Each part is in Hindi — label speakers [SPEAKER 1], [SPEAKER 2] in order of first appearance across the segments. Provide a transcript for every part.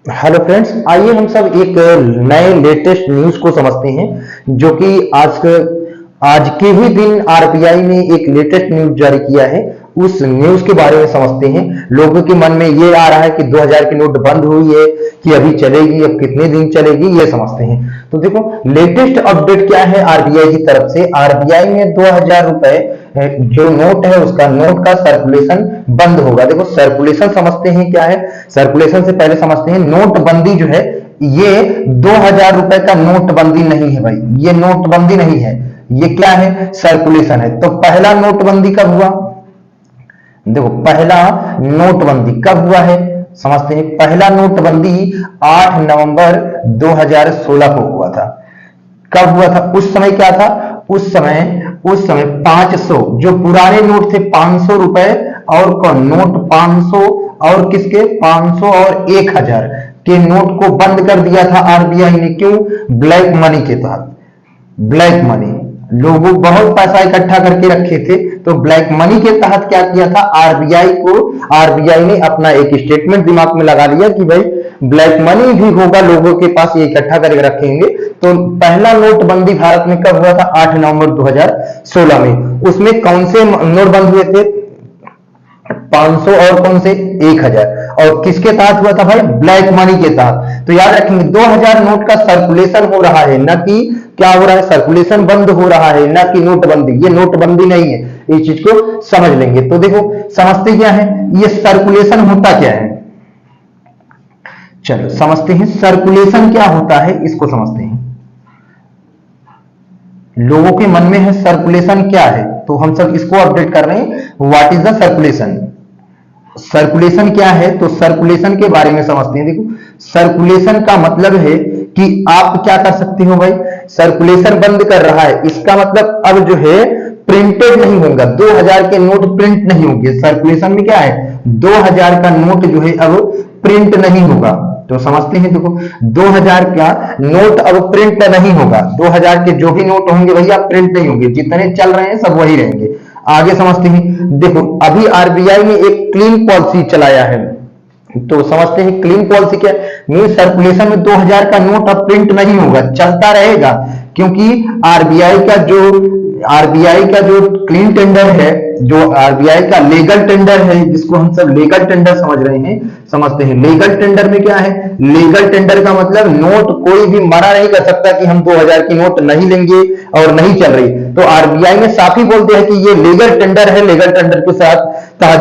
[SPEAKER 1] हेलो फ्रेंड्स, आइए हम सब एक नए लेटेस्ट न्यूज को समझते हैं जो कि आज के ही दिन आरबीआई ने एक लेटेस्ट न्यूज जारी किया है। उस न्यूज के बारे में समझते हैं। लोगों के मन में ये आ रहा है कि 2000 की नोट बंद हुई है कि अभी चलेगी, अब कितने दिन चलेगी, ये समझते हैं। तो देखो लेटेस्ट अपडेट क्या है आरबीआई की तरफ से। आरबीआई में 2000 रुपए जो नोट है उसका नोट का सर्कुलेशन बंद होगा। देखो सर्कुलेशन समझते हैं क्या है। सर्कुलेशन से पहले समझते हैं नोटबंदी जो है ये 2000 रुपए का नोटबंदी नहीं है भाई, ये नोटबंदी नहीं है, ये क्या है, सर्कुलेशन है। तो पहला नोटबंदी कब हुआ? देखो पहला नोटबंदी कब हुआ है समझते हैं। पहला नोटबंदी 8 नवंबर 2016 को हुआ था। कब हुआ था? उस समय क्या था, उस समय 500 जो पुराने नोट थे 500 रुपए और कौन नोट 500 और किसके 500 और 1000 के नोट को बंद कर दिया था आरबीआई ने। क्यों? ब्लैक मनी के तहत। ब्लैक मनी, लोगों बहुत पैसा इकट्ठा करके रखे थे, तो ब्लैक मनी के तहत क्या किया था आरबीआई ने अपना एक स्टेटमेंट दिमाग में लगा लिया कि भाई ब्लैक मनी भी होगा, लोगों के पास ये इकट्ठा करके रखेंगे। तो पहला नोटबंदी भारत में कब हुआ था? 8 नवंबर 2016 में। उसमें कौन से नोट बंद हुए थे? 500 और कौन से 1000। और किसके तहत हुआ था भाई? ब्लैक मनी के तहत। तो याद रखेंगे 2000 नोट का सर्कुलेशन हो रहा है, ना कि क्या हो रहा है, सर्कुलेशन बंद हो रहा है, ना कि नोटबंदी। ये नोटबंदी नहीं है, इस चीज को समझ लेंगे। तो देखो समझते क्या है, ये सर्कुलेशन होता क्या है, चलो समझते हैं। सर्कुलेशन क्या होता है इसको समझते हैं। लोगों के मन में है सर्कुलेशन क्या है, तो हम सब इसको अपडेट कर रहे हैं। What is the circulation? Circulation क्या है, तो सर्कुलेशन के बारे में समझते हैं। देखो सर्कुलेशन का मतलब है कि आप क्या कर सकते हो भाई, सर्कुलेशन बंद कर रहा है, इसका मतलब अब जो है प्रिंटेड नहीं होगा, 2000 के नोट प्रिंट नहीं होंगे। सर्कुलेशन में क्या है, 2000 का नोट जो है अब प्रिंट नहीं होगा। तो समझते हैं, देखो 2000 का नोट अब प्रिंट नहीं होगा। 2000 के जो भी नोट होंगे भैया प्रिंट नहीं होंगे, जितने चल रहे हैं सब वही रहेंगे। आगे समझते हैं। देखो अभी आरबीआई ने एक क्लीन पॉलिसी चलाया है, तो समझते हैं क्लीन पॉलिसी क्या मीन। सर्कुलेशन में 2000 का नोट अब प्रिंट नहीं होगा, चलता रहेगा। क्योंकि आरबीआई का जो क्लीन टेंडर है, जो आरबीआई का लीगल टेंडर है, जिसको हम सब लीगल टेंडर समझ रहे हैं, समझते हैं। लीगल टेंडर में क्या है, लीगल टेंडर का मतलब नोट कोई भी मना नहीं कर सकता कि हम 2000 की नोट नहीं लेंगे और नहीं चल रही। तो आरबीआई ने साफ ही बोल दिया है कि ये लीगल टेंडर है, लीगल टेंडर के साथ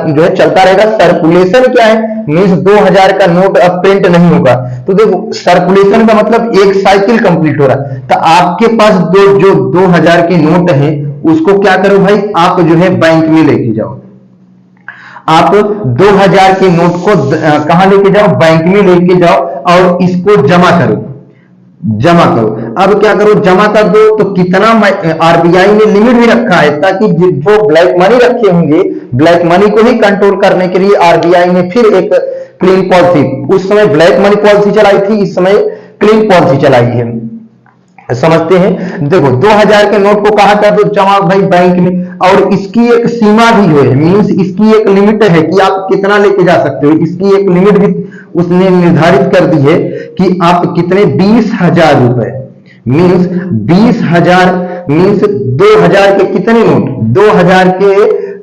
[SPEAKER 1] जो है चलता रहेगा। सर्कुलेशन क्या है, मीन्स 2000 का नोट अब प्रिंट नहीं होगा। तो देखो सर्कुलेशन का मतलब एक साइकिल कंप्लीट हो रहा है। तो आपके पास जो 2000 के नोट हैं उसको क्या करो भाई, आप जो है बैंक में लेके जाओ। आप 2000 के नोट को कहां लेके जाओ, बैंक में लेके जाओ और इसको जमा करो। अब क्या करो, जमा कर दो। तो कितना आरबीआई ने लिमिट भी रखा है, ताकि जो ब्लैक मनी रखे होंगे, ब्लैक मनी को ही कंट्रोल करने के लिए आरबीआई ने फिर एक क्लीन पॉलिसी, उस समय ब्लैक मनी पॉलिसी चलाई थी, इस समय क्लीन पॉलिसी चलाई है। समझते हैं। देखो 2000 के नोट को कहा कर दो जमा भाई बैंक में, और इसकी एक सीमा भी है, मींस इसकी एक लिमिट है कि आप कितना लेके जा सकते हो। इसकी एक लिमिट भी उसने निर्धारित कर दी है कि आप कितने 20,000 रुपए, मींस 20,000 मींस 2000 के कितने नोट,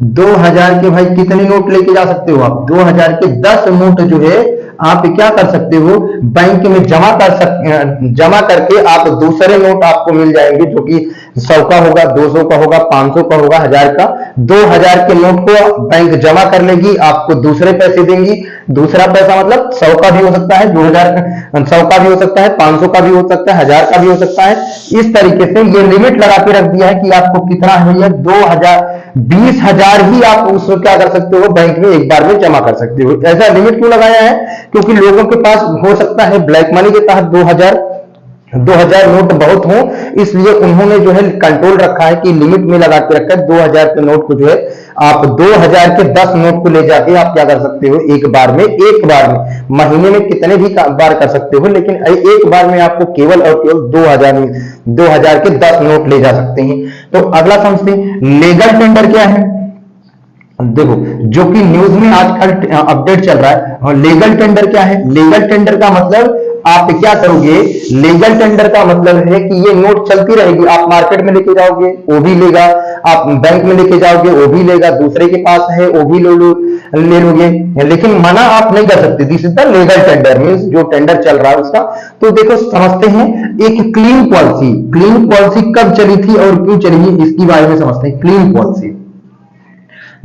[SPEAKER 1] 2000 के भाई कितने नोट लेके जा सकते हो आप, 2000 के 10 नोट जो है आप क्या कर सकते हो, बैंक में जमा करके आप दूसरे नोट आपको मिल जाएंगे, जो कि 100 का होगा, 200 का होगा, 500 का होगा, 1000 का। 2000 के नोट को बैंक जमा कर लेगी, आपको दूसरे पैसे देंगी। दूसरा पैसा मतलब 100 का भी हो सकता है, 100 का भी हो सकता है, 500 का भी हो सकता है, 1000 का भी हो सकता है। इस तरीके से ये लिमिट लगा के रख दिया है कि आपको कितना है, 20,000 ही आप उसको क्या कर सकते हो, बैंक में एक बार में जमा कर सकते हो। ऐसा लिमिट क्यों लगाया है, क्योंकि लोगों के पास हो सकता है ब्लैक मनी के तहत 2000 नोट बहुत हो, इसलिए उन्होंने जो है कंट्रोल रखा है कि लिमिट में लगा के रखा है। 2000 के नोट को जो है आप 2000 के 10 नोट को ले जाके आप क्या कर सकते हो, एक बार में महीने में कितने भी बार कर सकते हो, लेकिन एक बार में आपको केवल और केवल 2000 के 10 नोट ले जा सकते हैं। तो अगला समझते हैं लीगल टेंडर क्या है। देखो, जो कि न्यूज में आजकल अपडेट चल रहा है, और लीगल टेंडर क्या है? लीगल टेंडर का मतलब आप क्या करोगे? लीगल टेंडर का मतलब है कि ये नोट चलती रहेगी, आप मार्केट में लेके जाओगे वो भी लेगा, आप बैंक में लेके जाओगे वो भी लेगा, दूसरे के पास है वो भी ले लोगे, लेकिन मना आप नहीं कर सकते। This is the legal tender, means जो टेंडर चल रहा है उसका। तो देखो, समझते हैं एक क्लीन पॉलिसी। क्लीन पॉलिसी कब चली थी और क्यों चली, इसके बारे में समझते हैं। क्लीन पॉलिसी,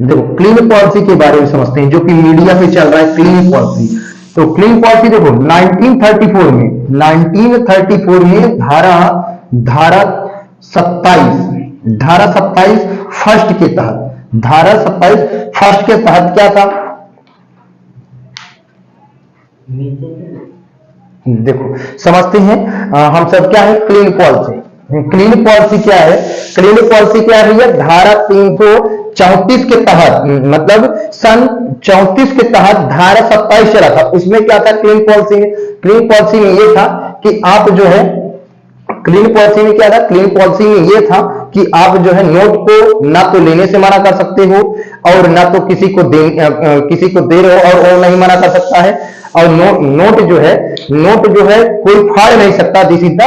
[SPEAKER 1] देखो क्लीन पॉलिसी के बारे में समझते हैं, जो कि मीडिया पे चल रहा है क्लीन पॉलिसी। तो क्लीन पॉलिसी देखो 1934 में धारा 27 फर्स्ट के तहत, धारा 27 फर्स्ट के तहत क्या था? देखो समझते हैं हम सब क्या है क्लीन पॉलिसी। क्लीन पॉलिसी क्या है? क्लीन पॉलिसी क्या है भैया? धारा 334 के तहत, मतलब सन 34 के तहत धारा 27 चला था, उसमें क्या था क्लीन पॉलिसी में? क्लीन पॉलिसी में ये था कि आप जो है, क्लीन पॉलिसी में क्या था? क्लीन पॉलिसी में ये था कि आप जो है नोट को ना तो लेने से मना कर सकते हो, और ना तो किसी को दे रहे हो, और वो नहीं मना कर सकता है, और नोट जो है कोई फाड़ नहीं सकता। This is the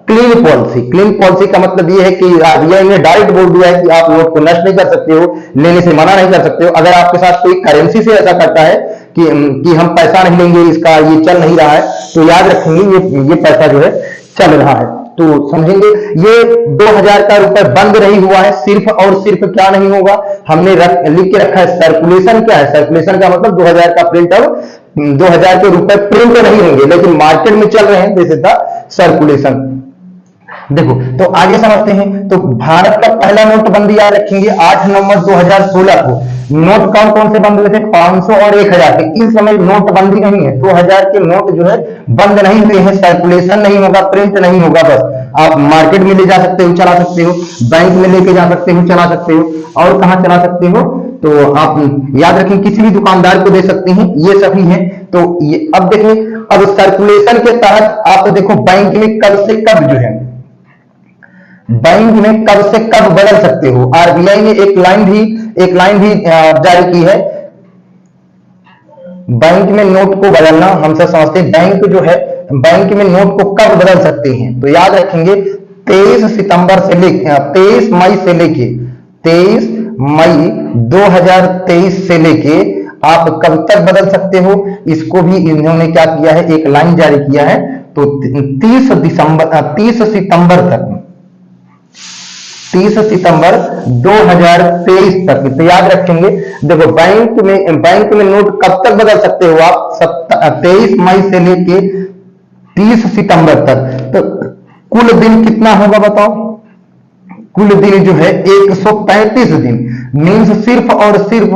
[SPEAKER 1] clean policy. Clean policy का मतलब ये है कि आरबीआई ने डायरेक्ट बोल दिया है कि आप नोट को नष्ट नहीं कर सकते हो, लेने से मना नहीं कर सकते हो। अगर आपके साथ कोई करेंसी से ऐसा करता है कि हम पैसा नहीं लेंगे, इसका ये चल नहीं रहा है, तो याद रखेंगे ये पैसा जो है चल रहा है, तो समझेंगे ये 2000 का रुपए बंद नहीं हुआ है। सिर्फ और सिर्फ क्या नहीं होगा, हमने लिख के रखा है सर्कुलेशन। क्या है सर्कुलेशन का मतलब? 2000 का प्रिंट, अब 2000 के रुपए प्रिंट नहीं होंगे, लेकिन मार्केट में चल रहे हैं, दिस इज द सर्कुलेशन। देखो, तो आगे समझते हैं। तो भारत का पहला नोटबंदी याद रखेंगे 8 नवंबर 2016 को। नोट कौन कौन से बंद हुए थे? 500 और 1000 के। इस समय नोटबंदी नहीं है, 2000 के नोट जो है बंद नहीं हुए हैं, सर्कुलेशन नहीं होगा, प्रिंट नहीं होगा। बस आप मार्केट में ले जा सकते हो, चला सकते हो, बैंक में लेके जा सकते हो, चला सकते हो, और कहां चला सकते हो? तो आप याद रखें, किसी भी दुकानदार को दे सकते हैं, ये सभी है। तो ये अब देखें, अब सर्कुलेशन के तहत आप देखो बैंक में कब से कब जो है, बैंक में कब से कब बदल सकते हो। आरबीआई ने एक लाइन भी जारी की है, बैंक में नोट को बदलना। हम सब समझते हैं बैंक जो है, बैंक में नोट को कब बदल सकते हैं। तो याद रखेंगे 23 मई से लेके 23 मई 2023 से लेके आप कब तक बदल सकते हो, इसको भी इन्होंने क्या किया है, एक लाइन जारी किया है। तो 30 सितंबर तक, 30 सितंबर 2023 तक। तो याद रखेंगे, देखो बैंक में नोट कब तक बदल सकते हो आप? 23 मई से लेके 30 सितंबर तक। तो कुल दिन कितना होगा बताओ? कुल दिन जो है 135 दिन, मीन्स सिर्फ और सिर्फ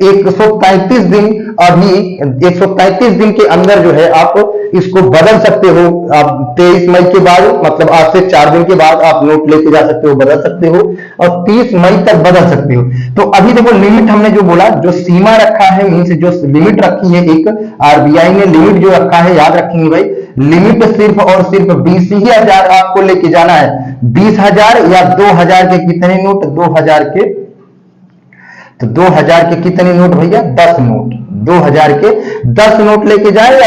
[SPEAKER 1] 135 दिन। अभी 135 दिन के अंदर जो है आप इसको बदल सकते हो। आप 23 मई के बाद, मतलब आज से 4 दिन के बाद आप नोट लेके जा सकते हो, बदल सकते हो, और 30 मई तक बदल सकते हो। तो अभी देखो लिमिट हमने जो बोला, जो सीमा रखा है, मीन्स जो लिमिट रखी है, एक आरबीआई ने लिमिट जो रखा है, याद रखेंगे भाई, लिमिट सिर्फ और सिर्फ 20,000 आपको लेके जाना है। 20,000 या 2,000 के कितने नोट? 2,000 के, तो 2,000 के कितने नोट भैया? 10 नोट। 2,000 के 10 नोट लेके जाए या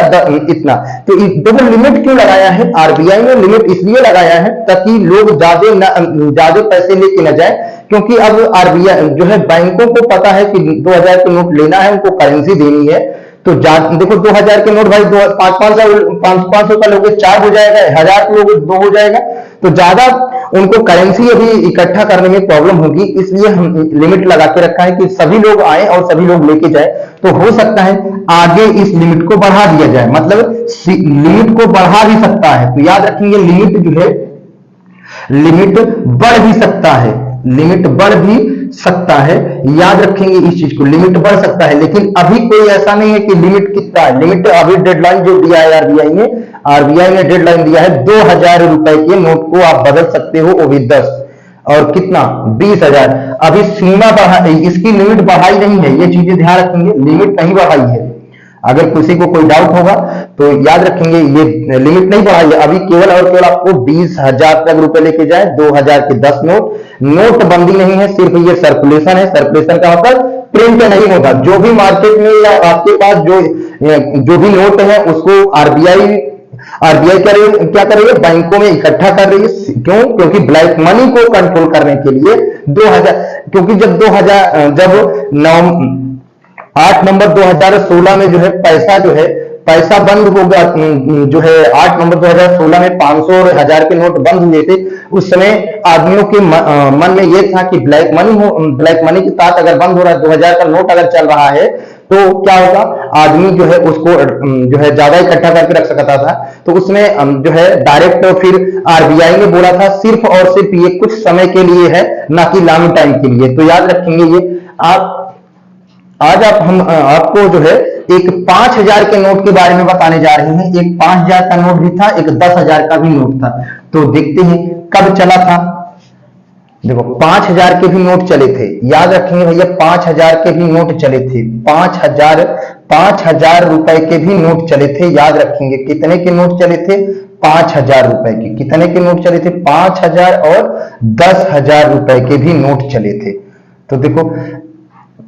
[SPEAKER 1] इतना। तो देखो लिमिट क्यों लगाया है आरबीआई ने? लिमिट इसलिए लगाया है ताकि लोग ज्यादा पैसे लेके न जाए, क्योंकि अब आरबीआई जो है, बैंकों को पता है कि 2,000 के नोट लेना है, उनको करेंसी देनी है। तो देखो 2,000 के नोट भाई 500 का लोगे 4 हो जाएगा, 1,000 का लोगे 2 हो जाएगा। तो ज्यादा उनको करेंसी अभी इकट्ठा करने में प्रॉब्लम होगी, इसलिए हम लिमिट लगा के रखा है कि सभी लोग आए और सभी लोग लेके जाए। तो हो सकता है आगे इस लिमिट को बढ़ा दिया जाए, मतलब लिमिट को बढ़ा भी सकता है। तो याद रखेंगे लिमिट जो है, लिमिट बढ़ भी सकता है, लिमिट बढ़ भी सकता है। याद रखेंगे इस चीज को, लिमिट बढ़ सकता है, लेकिन अभी कोई ऐसा नहीं है कि लिमिट कितना है। लिमिट अभी डेडलाइन जो दिया है आरबीआई ने डेडलाइन दिया है 2,000 रुपए के नोट को आप बदल सकते हो, वो भी 10, और कितना? 20,000। अभी सीमा बढ़ा, इसकी लिमिट बढ़ाई नहीं है, ये चीजें ध्यान रखेंगे, लिमिट नहीं बढ़ाई है। अगर किसी को कोई डाउट होगा तो याद रखेंगे ये लिमिट नहीं बढ़ाई है, अभी केवल और केवल आपको 20,000 तक रुपए लेके जाए, 2,000 के 10 नोट। नोटबंदी नहीं है, सिर्फ ये सर्कुलेशन है। सर्कुलेशन का मतलब प्रिंट नहीं होगा। जो भी मार्केट में या आपके पास जो भी नोट है उसको आरबीआई क्या कर रही है, बैंकों में इकट्ठा कर रही है। क्यों? क्योंकि ब्लैक मनी को कंट्रोल करने के लिए 2000, क्योंकि जब 8 नवंबर 2016 में जो है पैसा बंद हो गया, जो है 8 नवंबर 2016 में 500 और 1000 के नोट बंद हुए थे। उस समय आदमियों के मन में यह था कि ब्लैक मनी के साथ अगर बंद हो रहा है, 2000 का नोट अगर चल रहा है तो क्या होगा, आदमी जो है उसको जो है ज्यादा इकट्ठा करके रख सकता था। तो उसमें जो है डायरेक्ट फिर आरबीआई ने बोला था सिर्फ और सिर्फ ये कुछ समय के लिए है, ना कि लॉन्ग टाइम के लिए। तो याद रखेंगे ये आज हम आपको जो है एक 5,000 के नोट के बारे में बताने जा रहे हैं। एक 5,000 का नोट भी था, एक 10,000 का भी नोट था। तो देखते हैं कब चला था। देखो 5,000 के भी नोट चले थे, याद रखेंगे भैया 5,000 के भी नोट चले थे। 5,000 रुपए के भी नोट चले थे। याद रखेंगे कितने के नोट चले थे, 5,000 रुपए के। कितने के नोट चले थे, 5,000 और 10,000 रुपए के भी नोट चले थे। तो देखो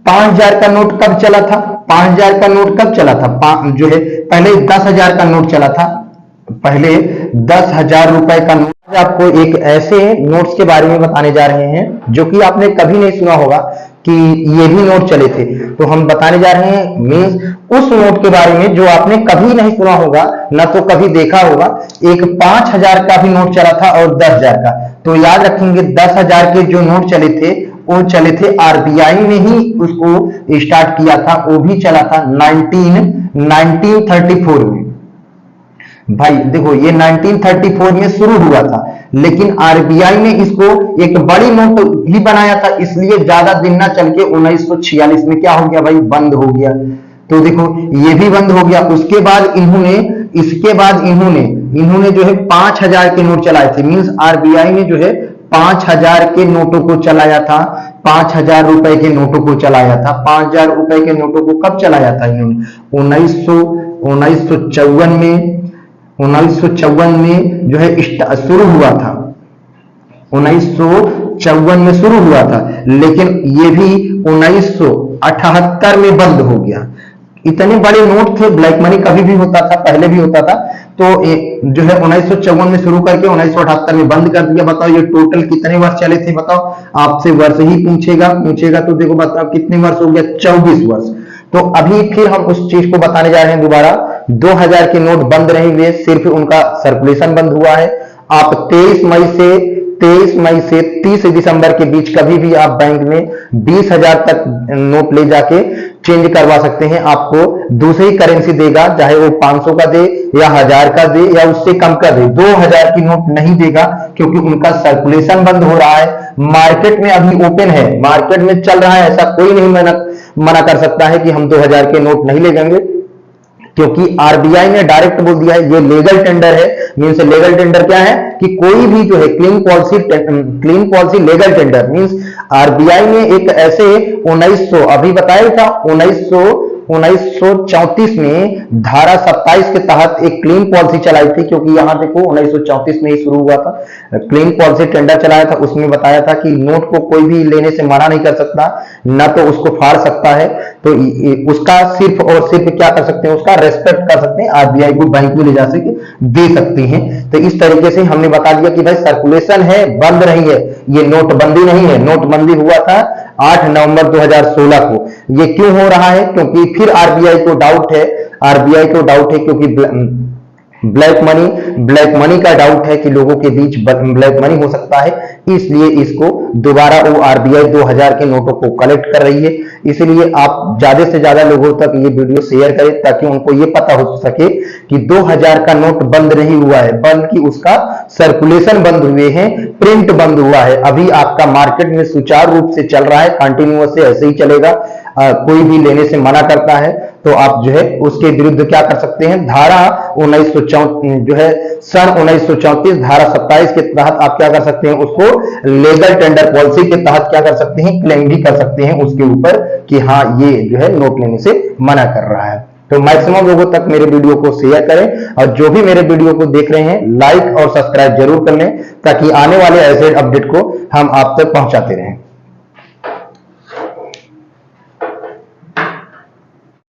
[SPEAKER 1] 5,000 का नोट कब चला था, 5,000 का नोट कब चला था, जो है पहले 10,000 का नोट चला था। पहले 10,000 रुपए का नोट। आपको एक ऐसे नोट्स के बारे में बताने जा रहे हैं जो कि आपने कभी नहीं सुना होगा कि ये भी नोट चले थे। तो हम बताने जा रहे हैं मींस उस नोट के बारे में जो आपने कभी नहीं सुना होगा, ना तो कभी देखा होगा। एक 5,000 का भी नोट चला था और 10,000 का। तो याद रखेंगे 10,000 के जो नोट चले थे वो चले थे, आरबीआई ने ही उसको स्टार्ट किया था। वो भी चला था 1934 में। भाई देखो ये 1934 में शुरू हुआ था, लेकिन आरबीआई ने इसको एक बड़ी नोट ही बनाया था, इसलिए ज्यादा दिन ना चल के 1946 में क्या हो गया भाई, बंद हो गया। तो देखो ये भी बंद हो गया। इसके बाद इन्होंने जो है 5,000 के नोट चलाए थे। मींस आरबीआई ने जो है 5,000 के नोटों को चलाया था, 5,000 रुपए के नोटों को चलाया था। 5,000 रुपए के नोटों को कब चलाया था इन्होंने, 1954 में जो है शुरू हुआ था। 1954 में शुरू हुआ था, लेकिन ये भी 1978 में बंद हो गया। इतने बड़े नोट थे, ब्लैक मनी कभी भी होता था, पहले भी होता था। तो जो है 1954 में शुरू करके 1978 में बंद कर दिया। बताओ ये टोटल कितने वर्ष चले थे, बताओ। आपसे वर्ष ही पूछेगा तो देखो बताओ कितने वर्ष हो गया, 24 वर्ष। तो अभी फिर हम उस चीज को बताने जा रहे हैं दोबारा। 2000 के नोट बंद नहीं हुए, सिर्फ उनका सर्कुलेशन बंद हुआ है। आप 23 मई से 30 दिसंबर के बीच कभी भी आप बैंक में 20,000 तक नोट ले जाके चेंज करवा सकते हैं। आपको दूसरी करेंसी देगा, चाहे वो 500 का दे या 1000 का दे या उससे कम का दे। 2000 की नोट नहीं देगा, क्योंकि उनका सर्कुलेशन बंद हो रहा है। मार्केट में अभी ओपन है, मार्केट में चल रहा है, ऐसा कोई नहीं मना कर सकता है कि हम 2000 के नोट नहीं ले जाएंगे, क्योंकि आरबीआई ने डायरेक्ट बोल दिया है ये लीगल टेंडर है। मींस लीगल टेंडर क्या है कि कोई भी जो है clean policy legal tender. Means RBI ने एक ऐसे 1900 अभी बताया था 1934 में धारा 27 के तहत एक क्लीन पॉलिसी चलाई थी। क्योंकि यहां देखो 1934 में ही शुरू हुआ था, क्लीन पॉलिसी टेंडर चलाया था। उसमें बताया था कि नोट को कोई भी लेने से मना नहीं कर सकता, ना तो उसको फाड़ सकता है। तो उसका सिर्फ और सिर्फ क्या कर सकते हैं, उसका रेस्पेक्ट कर सकते हैं, आरबीआई को बैंक में ले जा सके दे सकती हैं। तो इस तरीके से हमने बता दिया कि भाई सर्कुलेशन है, बंद नहीं है, ये नोटबंदी नहीं है। नोटबंदी हुआ था 8 नवंबर 2016 को। ये क्यों हो रहा है, क्योंकि फिर आरबीआई को डाउट है, क्योंकि ब्लैक मनी का डाउट है कि लोगों के बीच ब्लैक मनी हो सकता है, इसलिए इसको दोबारा वो आरबीआई 2000 के नोटों को कलेक्ट कर रही है। इसलिए आप ज्यादा से ज्यादा लोगों तक ये वीडियो शेयर करें, ताकि उनको ये पता हो सके कि 2000 का नोट बंद नहीं हुआ है, बल्कि उसका सर्कुलेशन बंद हुए हैं, प्रिंट बंद हुआ है। अभी आपका मार्केट में सुचारू रूप से चल रहा है, कंटिन्यूअस से ऐसे ही चलेगा। कोई भी लेने से मना करता है तो आप जो है उसके विरुद्ध क्या कर सकते हैं, धारा 1934 जो है सन 1934 धारा 27 के तहत आप क्या कर सकते हैं, उसको लीगल टेंडर पॉलिसी के तहत क्या कर सकते हैं, क्लेम भी कर सकते हैं उसके ऊपर कि हाँ ये जो है नोट लेने से मना कर रहा है। तो मैक्सिमम लोगों तक मेरे वीडियो को शेयर करें और जो भी मेरे वीडियो को देख रहे हैं लाइक और सब्सक्राइब जरूर कर लें ताकि आने वाले ऐसे अपडेट को हम आप तक पहुंचाते रहें।